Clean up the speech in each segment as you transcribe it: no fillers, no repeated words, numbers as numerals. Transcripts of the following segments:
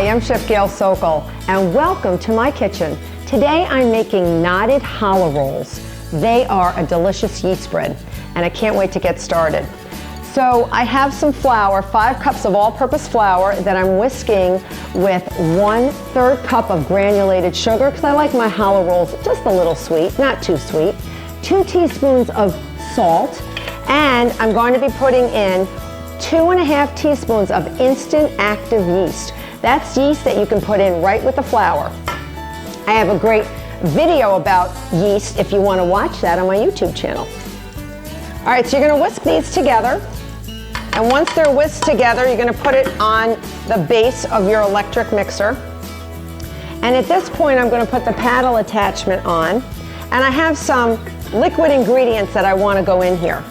Hi, I'm Chef Gail Sokol, and welcome to my kitchen. Today I'm making knotted challah rolls. They are a delicious yeast bread, and I can't wait to get started. So I have some flour, 5 cups of all-purpose flour that I'm whisking with 1/3 cup of granulated sugar, because I like my challah rolls just a little sweet, not too sweet. 2 teaspoons of salt, and I'm going to be putting in 2½ teaspoons of instant active yeast. That's yeast that you can put in right with the flour. I have a great video about yeast if you want to watch that on my YouTube channel. All right, so you're going to whisk these together. And once they're whisked together, you're going to put it on the base of your electric mixer. And at this point, I'm going to put the paddle attachment on. And I have some liquid ingredients that I want to go in here.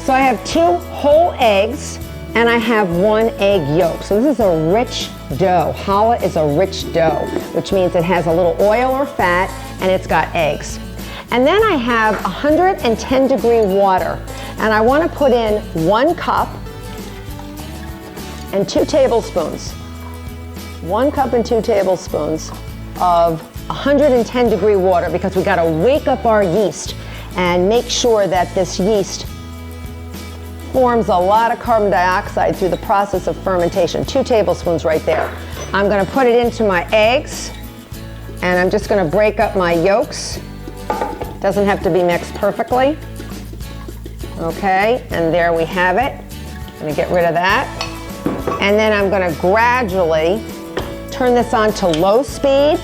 So I have 2 whole eggs, and I have 1 egg yolk. So this is a rich dough. Challah is a rich dough, which means it has a little oil or fat, and it's got eggs. And then I have 110-degree water, and I want to put in 1 cup and 2 tablespoons. 1 cup and 2 tablespoons of 110-degree water, because we got to wake up our yeast and make sure that this yeast forms a lot of carbon dioxide through the process of fermentation. 2 tablespoons right there. I'm going to put it into my eggs, and I'm just going to break up my yolks. Doesn't have to be mixed perfectly. Okay, and there we have it. I'm going to get rid of that. And then I'm going to gradually turn this on to low speed,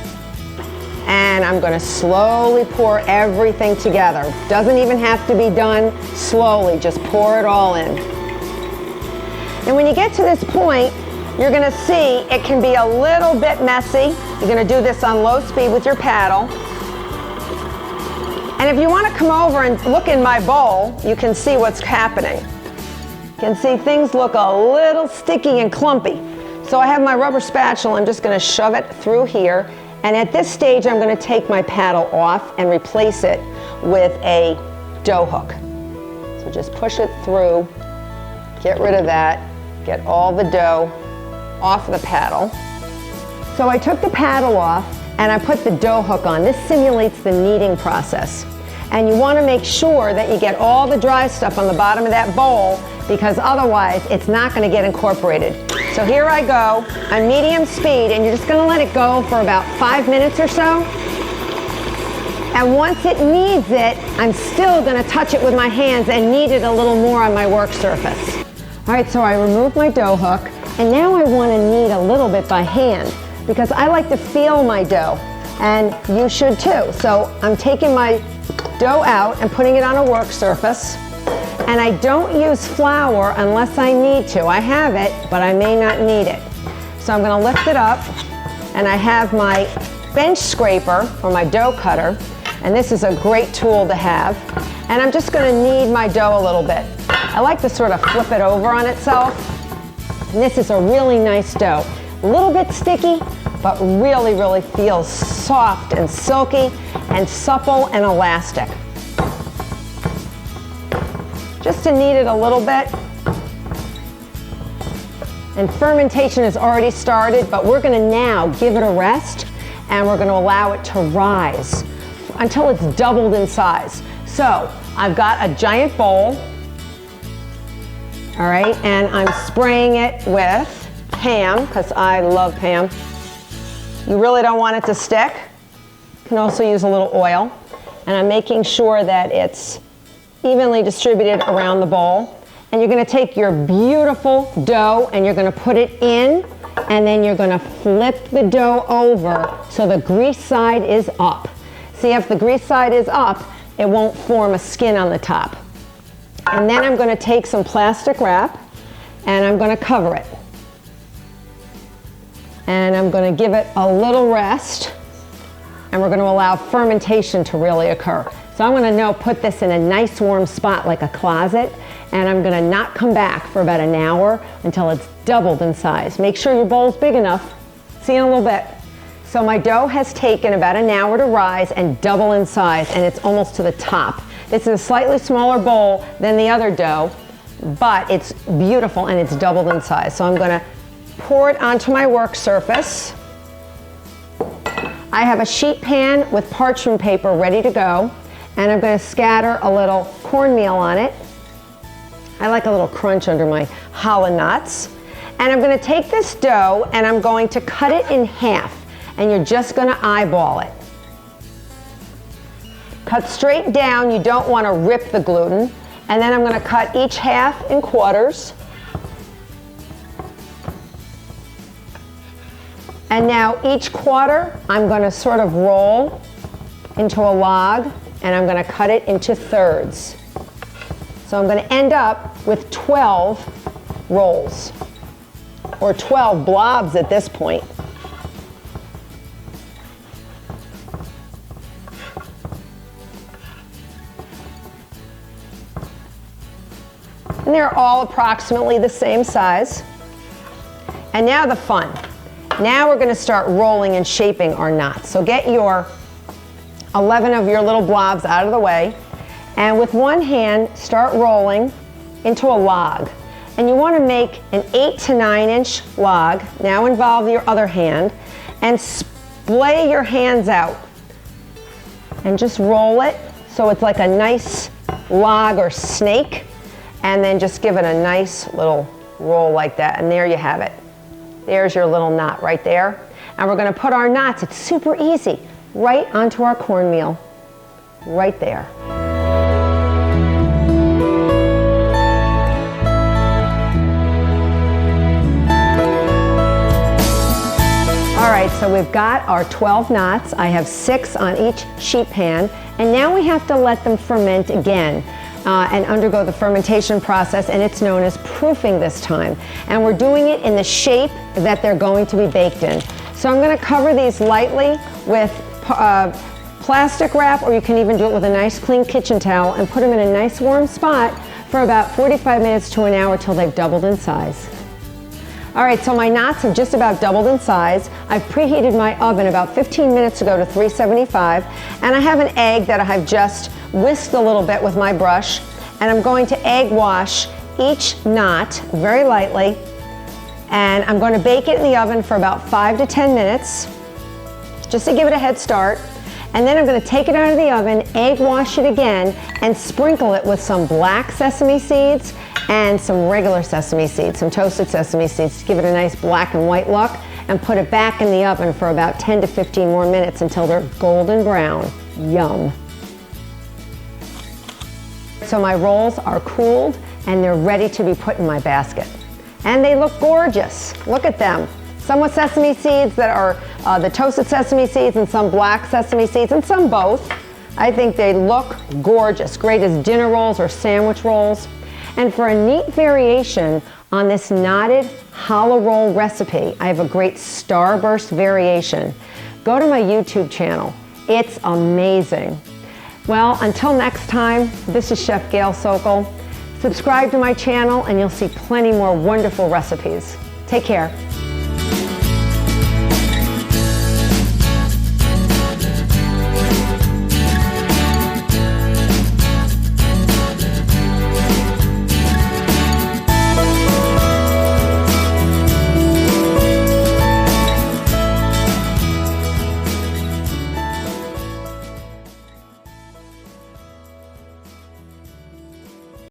and I'm going to slowly pour everything together. Doesn't even have to be done slowly, just pour it all in. And when you get to this point, you're going to see it can be a little bit messy. You're going to do this on low speed with your paddle. And if you want to come over and look in my bowl, you can see what's happening. You can see things look a little sticky and clumpy. So I have my rubber spatula. I'm just going to shove it through here. And at this stage, I'm going to take my paddle off and replace it with a dough hook. So just push it through, get rid of that, get all the dough off the paddle. So I took the paddle off and I put the dough hook on. This simulates the kneading process. And you want to make sure that you get all the dry stuff on the bottom of that bowl, because otherwise it's not going to get incorporated. So here I go on medium speed, and you're just going to let it go for about 5 minutes or so. And once it kneads it, I'm still going to touch it with my hands and knead it a little more on my work surface. All right, so I removed my dough hook, and now I want to knead a little bit by hand, because I like to feel my dough, and you should too. So I'm taking my dough out and putting it on a work surface. And I don't use flour unless I need to. I have it, but I may not need it. So I'm going to lift it up, and I have my bench scraper or my dough cutter, and this is a great tool to have. And I'm just going to knead my dough a little bit. I like to sort of flip it over on itself. And this is a really nice dough. A little bit sticky, but really, really feels soft and silky and supple and elastic. Just to knead it a little bit. And fermentation has already started, but we're going to now give it a rest, and we're going to allow it to rise until it's doubled in size. So I've got a giant bowl, all right, and I'm spraying it with Pam, because I love Pam. You really don't want it to stick. You can also use a little oil, and I'm making sure that it's evenly distributed around the bowl. And you're going to take your beautiful dough and you're going to put it in, and then you're going to flip the dough over so the grease side is up. See, if the grease side is up, it won't form a skin on the top. And then I'm going to take some plastic wrap and I'm going to cover it. And I'm going to give it a little rest, and we're going to allow fermentation to really occur. So I'm going to now put this in a nice warm spot like a closet, and I'm going to not come back for about an hour until it's doubled in size. Make sure your bowl's big enough. See you in a little bit. So my dough has taken about an hour to rise and double in size, and it's almost to the top. This is a slightly smaller bowl than the other dough, but it's beautiful and it's doubled in size. So I'm going to pour it onto my work surface. I have a sheet pan with parchment paper ready to go, and I'm going to scatter a little cornmeal on it. I like a little crunch under my challah knots. And I'm going to take this dough and I'm going to cut it in half, and you're just going to eyeball it. Cut straight down, you don't want to rip the gluten. And then I'm going to cut each half in quarters. And now each quarter, I'm going to sort of roll into a log, and I'm going to cut it into thirds. So I'm going to end up with 12 rolls, or 12 blobs at this point. And they're all approximately the same size. And now the fun. Now we're going to start rolling and shaping our knots. So get your 11 of your little blobs out of the way, and with one hand start rolling into a log. And you want to make an 8 to 9 inch log. Now involve your other hand and splay your hands out and just roll it so it's like a nice log or snake, and then just give it a nice little roll like that, and there you have it. There's your little knot right there. And we're going to put our knots, it's super easy, right onto our cornmeal, right there. All right, so we've got our 12 knots. I have 6 on each sheet pan, and now we have to let them ferment again. And undergo the fermentation process, and it's known as proofing this time. And we're doing it in the shape that they're going to be baked in. So I'm going to cover these lightly with plastic wrap, or you can even do it with a nice clean kitchen towel, and put them in a nice warm spot for about 45 minutes to an hour till they've doubled in size. All right, so my knots have just about doubled in size. I've preheated my oven about 15 minutes ago to 375, and I have an egg that I've just whisked a little bit with my brush, and I'm going to egg wash each knot very lightly, and I'm going to bake it in the oven for about 5 to 10 minutes just to give it a head start. And then I'm going to take it out of the oven, egg wash it again, and sprinkle it with some black sesame seeds and some regular sesame seeds, some toasted sesame seeds, to give it a nice black and white look, and put it back in the oven for about 10 to 15 more minutes until they're golden brown. Yum. So my rolls are cooled and they're ready to be put in my basket. And they look gorgeous. Look at them. Some with sesame seeds that are the toasted sesame seeds, and some black sesame seeds, and some both. I think they look gorgeous, great as dinner rolls or sandwich rolls. And for a neat variation on this knotted challah roll recipe, I have a great starburst variation. Go to my YouTube channel. It's amazing. Well, until next time, this is Chef Gail Sokol. Subscribe to my channel and you'll see plenty more wonderful recipes. Take care.